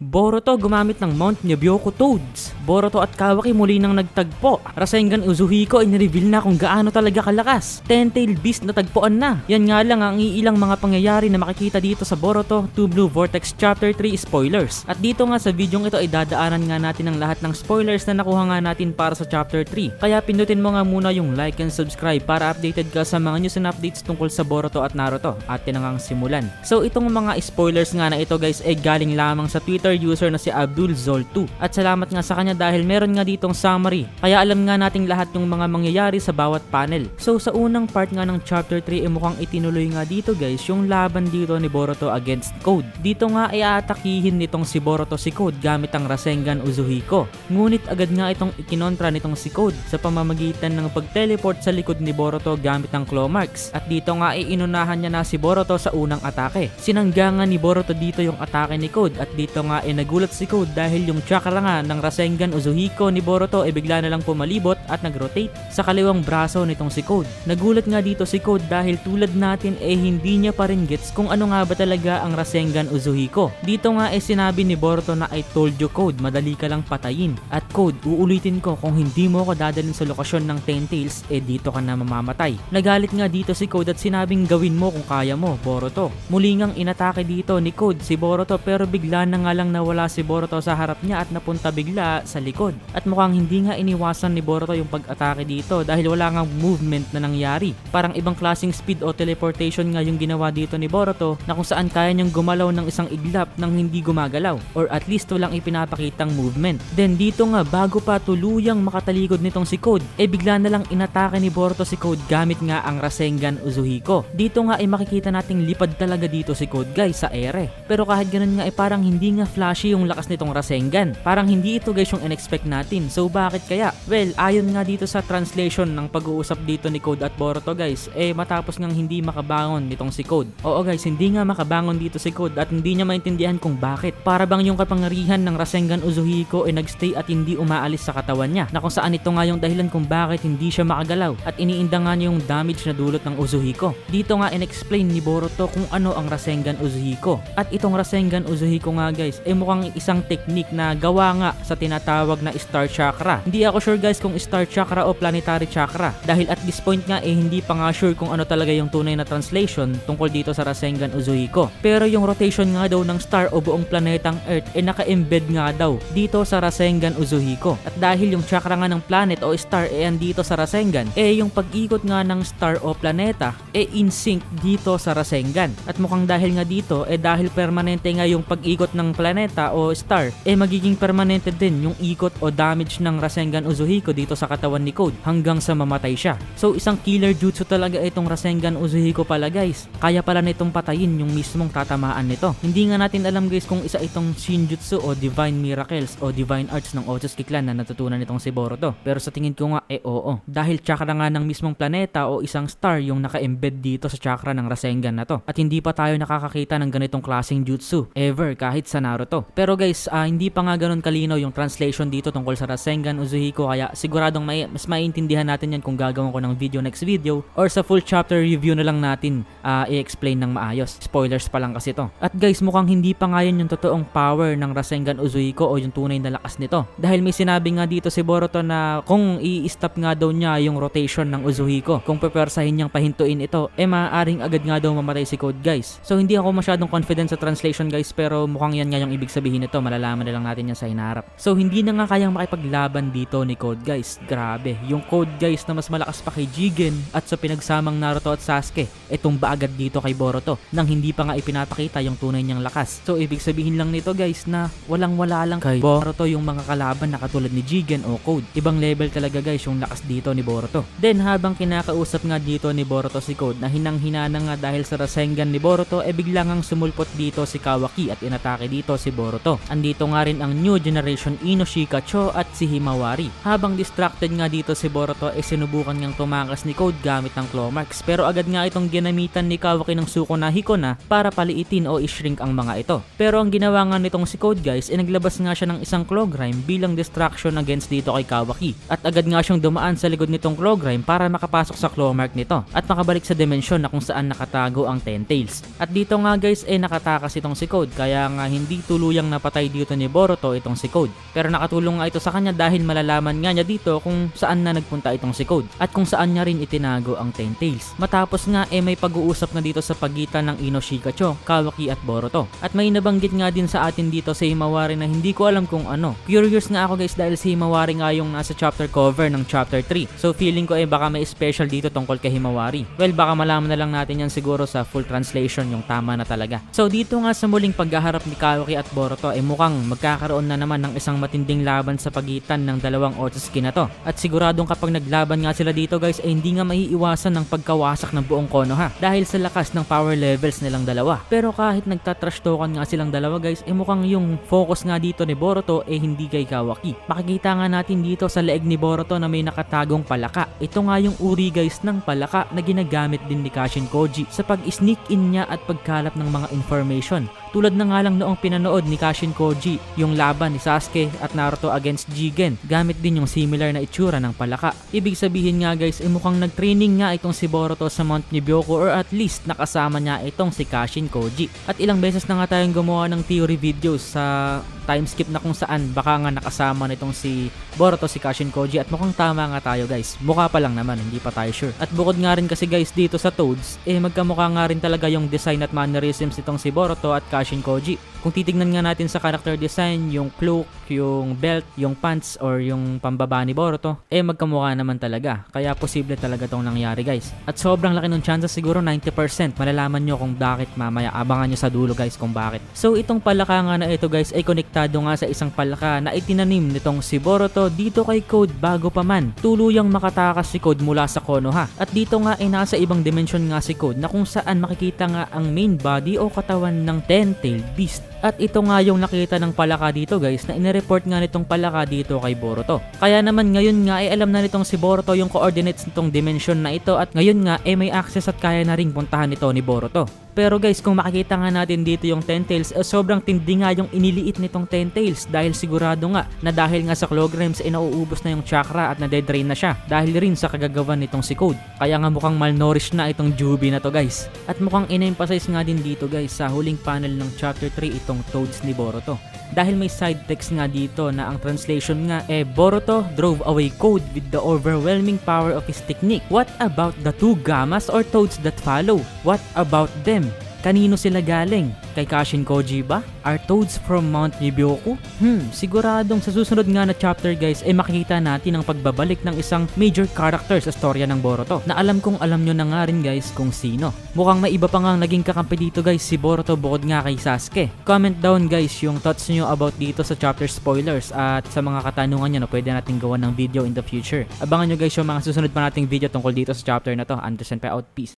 Boruto gumamit ng Mount Nyobyoko Toads. Boruto at Kawaki muli nang nagtagpo. Rasengan Uzuhiko ay nireveal na kung gaano talaga kalakas. Ten-tail beast na tagpuan na. Yan nga lang ang iilang mga pangyayari na makikita dito sa Boruto 2 Blue Vortex Chapter 3 spoilers. At dito nga sa videong ito ay dadaanan nga natin ang lahat ng spoilers na nakuha nga natin para sa Chapter 3. Kaya pindutin mo nga muna yung like and subscribe para updated ka sa mga news and updates tungkol sa Boruto at Naruto. At tinangang simulan. So itong mga spoilers nga na ito guys ay galing lamang sa Twitter user na si Abdul Zol2. At salamat nga sa kanya dahil meron nga ditong summary. Kaya alam nga nating lahat yung mga mangyayari sa bawat panel. So sa unang part nga ng Chapter 3 mukhang itinuloy nga dito guys yung laban dito ni Boruto against Code. Dito nga ay aatakihin nitong si Boruto si Code gamit ang Rasengan Uzuhiko. Ngunit agad nga itong ikinontra nitong si Code sa pamamagitan ng pag-teleport sa likod ni Boruto gamit ang claw marks. At dito nga ay inunahan niya na si Boruto sa unang atake. Sinanggangan ni Boruto dito yung atake ni Code at dito nga ay nagulat si Code dahil yung chakra nga ng Rasengan Uzuhiko ni Boruto ay bigla na lang pumalibot at nag-rotate sa kaliwang braso nitong si Code. Nagulat nga dito si Code dahil tulad natin hindi niya pa rin gets kung ano nga ba talaga ang Rasengan Uzuhiko. Dito nga ay sinabi ni Boruto na I told you Code, madali ka lang patayin. At Code, uulitin ko kung hindi mo ko dadalhin sa lokasyon ng Ten-Tails dito ka na mamamatay. Nagalit nga dito si Code at sinabing gawin mo kung kaya mo Boruto. Muli ngang inatake dito ni Code si Boruto pero bigla na nga lang nawala si Boruto sa harap niya at napunta bigla sa likod. At mukhang hindi nga iniwasan ni Boruto yung pag-atake dito dahil wala ngang movement na nangyari. Parang ibang klaseng speed o teleportation nga yung ginawa dito ni Boruto na kung saan kaya niyang gumalaw ng isang iglap nang hindi gumagalaw or at least walang ipinapakitang movement. Then dito nga bago pa tuluyang makatalikod nitong si Code bigla na lang inatake ni Boruto si Code gamit nga ang Rasengan Uzuhiko. Dito nga ay makikita nating lipad talaga dito si Code guys sa ere. Pero kahit ganun nga parang hindi nga flashy yung lakas nitong Rasengan. Parang hindi ito guys yung in-expect natin. So bakit kaya? Well, ayon nga dito sa translation ng pag-uusap dito ni Code at Boruto guys, matapos ngang hindi makabangon nitong si Code. Oo guys, hindi nga makabangon dito si Code at hindi niya maintindihan kung bakit. Para bang yung kapangyarihan ng Rasengan Uzuhiko nagstay at hindi umaalis sa katawan niya. Na kung saan ito nga yung dahilan kung bakit hindi siya makagalaw at iniinda nga niya yung damage na dulot ng Uzuhiko. Dito nga in-explain ni Boruto kung ano ang Rasengan Uzuhiko. At itong Rasengan Uzuhiko nga guys mukhang isang technique na gawa nga sa tinatawag na Star Chakra. Hindi ako sure guys kung Star Chakra o Planetary Chakra dahil at this point nga hindi pa nga sure kung ano talaga yung tunay na translation tungkol dito sa Rasengan Uzuhiko. Pero yung rotation nga daw ng star o buong planetang Earth naka-embed nga daw dito sa Rasengan Uzuhiko. At dahil yung chakra nga ng planet o star andito sa Rasengan, yung pag-ikot nga ng star o planeta in sync dito sa Rasengan. At mukhang dahil nga dito dahil permanente nga yung pag-ikot ng planeta o star magiging permanente din yung ikot o damage ng Rasengan Uzuhiko dito sa katawan ni Code hanggang sa mamatay siya. So isang killer jutsu talaga itong Rasengan Uzuhiko pala guys. Kaya pala nitong patayin yung mismong tatamaan nito. Hindi nga natin alam guys kung isa itong Shinjutsu o Divine Miracles o Divine Arts ng Otsutsuki Clan na natutunan nitong si Boruto. Pero sa tingin ko nga oo. Dahil chakra nga ng mismong planeta o isang star yung naka-embed dito sa chakra ng Rasengan na to. At hindi pa tayo nakakakita ng ganitong klaseng jutsu ever kahit sa Naruto. Pero guys, hindi pa nga ganun kalinaw yung translation dito tungkol sa Rasengan Uzuhiko kaya siguradong mas maiintindihan natin yan kung gagawin ko ng next video or sa full chapter review na lang natin i-explain ng maayos. Spoilers pa lang kasi to. At guys, mukhang hindi pa nga yun yung totoong power ng Rasengan Uzuhiko o yung tunay na lakas nito. Dahil may sinabi nga dito si Boruto na kung i-stop nga daw niya yung rotation ng Uzuhiko, kung pepersahin niyang pahintuin ito, maaaring agad nga daw mamatay si Code guys. So hindi ako masyadong confident sa translation guys pero mukhang yan nga yung ibig sabihin nito. Malalaman na lang natin yan sa hinaharap. So hindi na nga kayang makipaglaban dito ni Code guys. Grabe. Yung Code guys na mas malakas pa kay Jigen at sa pinagsamang Naruto at Sasuke, tumba agad dito kay Boruto nang hindi pa nga ipinapakita yung tunay niyang lakas. So ibig sabihin lang nito guys na walang-wala lang kay Boruto yung mga kalaban na katulad ni Jigen o Code. Ibang level talaga guys yung lakas dito ni Boruto. Then habang kinakausap nga dito ni Boruto si Code na hinang-hina na nga dahil sa Rasengan ni Boruto biglang ang sumulpot dito si Kawaki at inatake dito si Boruto. Andito nga rin ang New Generation Ino Shikacho at si Himawari. Habang distracted nga dito si Boruto sinubukan niyang tumakas ni Code gamit ng claw marks pero agad nga itong ginamitan ni Kawaki ng suko na Hikona para paliitin o i-shrink ang mga ito. Pero ang ginawa nga nitong si Code guys naglabas nga siya ng isang claw grime bilang distraction against dito kay Kawaki at agad nga siyang dumaan sa likod nitong claw grime para makapasok sa claw mark nito at makabalik sa dimensyon na kung saan nakatago ang Ten-Tails. At dito nga guys nakatakas itong si Code kaya nga hindi tuluyang napatay dito ni Boruto itong si Code. Pero nakatulong nga ito sa kanya dahil malalaman nga niya dito kung saan na nagpunta itong si Code at kung saan niya rin itinago ang Ten Tails. Matapos nga may pag-uusap na dito sa pagitan ng Inoshikacho, Kawaki at Boruto. At may nabanggit nga din sa atin dito si Himawari na hindi ko alam kung ano. Curious nga ako guys dahil si Himawari nga yung nasa chapter cover ng chapter 3. So feeling ko baka may special dito tungkol kay Himawari. Well, baka malaman na lang natin yan siguro sa full translation yung tama na talaga. So dito nga sa muling paghaharap ni Kawaki at Boruto mukhang magkakaroon na naman ng isang matinding laban sa pagitan ng dalawang Otsutsuki na to. At siguradong kapag naglaban nga sila dito guys hindi nga maiiwasan ng pagkawasak ng buong Konoha dahil sa lakas ng power levels nilang dalawa. Pero kahit nagtatrash talkan nga silang dalawa guys mukhang yung focus nga dito ni Boruto hindi kay Kawaki. Makikita nga natin dito sa leeg ni Boruto na may nakatagong palaka. Ito nga yung uri guys ng palaka na ginagamit din ni Kashin Koji sa pag-sneak in niya at pagkalap ng mga information. Tulad na nga lang noong pinanood ni Kashin Koji yung laban ni Sasuke at Naruto against Jigen, gamit din yung similar na itsura ng palaka. Ibig sabihin nga guys mukhang nagtraining nga itong si Boruto sa Mount Nibyoku or at least nakasama niya itong si Kashin Koji. At ilang beses na nga tayong gumawa ng theory videos sa time skip na kung saan baka nga nakasama nitong si Boruto si Kashin Koji at mukhang tama nga tayo guys. Mukha pa lang naman, hindi pa tayo sure. At bukod nga rin kasi guys dito sa Toads magkamukha nga rin talaga yung design at mannerisms itong si Boruto at Kashin Koji. Kung titignan nga natin sa character design, yung cloak, yung belt, yung pants or yung pambaba ni Boruto magkamukha naman talaga. Kaya posible talaga tong nangyari guys. At sobrang laki ng chances, siguro 90%. Malalaman nyo kung bakit mamaya. Abangan nyo sa dulo guys kung bakit. So itong palaka nga na ito guys ay konektado nga sa isang palaka na itinanim nitong si Boruto dito kay Code bago pa man tuluyang makatakas si Code mula sa Konoha. At dito nga nasa ibang dimension nga si Code na kung saan makikita nga ang main body o katawan ng Ten-tailed Beast. At ito nga yung nakita ng palaka dito guys na inireport nga nitong palaka dito kay Boruto. Kaya naman ngayon nga alam na nitong si Boruto yung coordinates nitong dimension na ito at ngayon nga may access at kaya na ring puntahan ito ni Boruto. Pero guys kung makikita nga natin dito yung Ten Tails sobrang tindi nga yung iniliit nitong Ten Tails dahil sigurado nga na dahil nga sa Clograms nauubos na yung chakra at nade-drain na siya dahil rin sa kagagawan nitong si Code. Kaya nga mukhang malnourished na itong Jubi na to guys. At mukhang in-emphasize nga din dito guys sa huling panel ng chapter 3 itong Toads ni Boruto. Dahil may side text nga dito na ang translation nga Boruto drove away Code with the overwhelming power of his technique. What about the two Gammas or Toads that follow? What about them? Kanino sila galing? Kay Kashin Koji ba? Are Toads from Mount Nibyoku? Siguradong sa susunod nga na chapter guys makikita natin ang pagbabalik ng isang major character sa storya ng Boruto na alam kong alam nyo na nga rin guys kung sino. Mukhang may iba pa nga naging kakampi dito guys si Boruto bukod nga kay Sasuke. Comment down guys yung thoughts nyo about dito sa chapter spoilers at sa mga katanungan nyo na pwede natin gawa ng video in the future. Abangan nyo guys yung mga susunod pa nating video tungkol dito sa chapter na to. Anderson pa out. Peace.